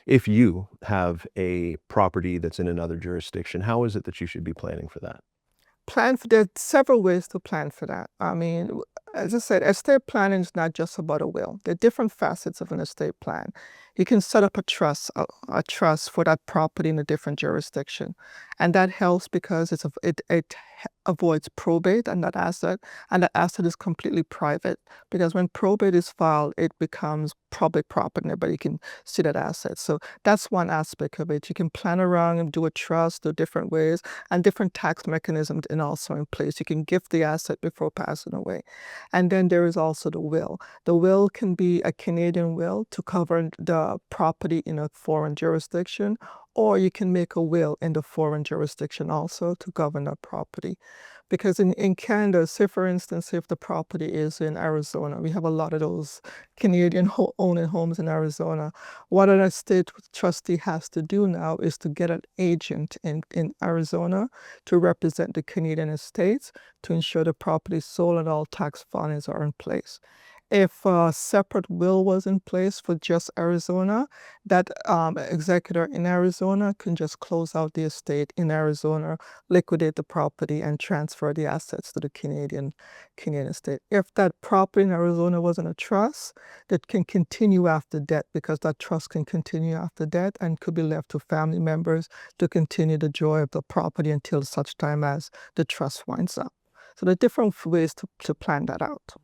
if you have a property that's in another jurisdiction, how is it that you should be planning for that? There's several ways to plan for that. I mean, as I said, estate planning is not just about a will. There are different facets of an estate plan. You can set up a trust for that property in a different jurisdiction. And that helps because it avoids probate on that asset, and that asset is completely private. Because when probate is filed, it becomes public property, but you can see that asset. So that's one aspect of it. You can plan around and do a trust, do different ways, and different tax mechanisms and also in place. You can gift the asset before passing away. And then there is also the will. The will can be a Canadian will to cover the property in a foreign jurisdiction, or you can make a will in the foreign jurisdiction also to govern that property. Because in Canada, say for instance, if the property is in Arizona, we have a lot of those Canadian owning homes in Arizona. What an estate trustee has to do now is to get an agent in Arizona to represent the Canadian estates to ensure the property is sold and all tax filings are in place. If a separate will was in place for just Arizona, that executor in Arizona can just close out the estate in Arizona, liquidate the property, and transfer the assets to the Canadian estate. If that property in Arizona was in a trust, that can continue after death because that trust can continue after death and could be left to family members to continue the joy of the property until such time as the trust winds up. So there are different ways to plan that out.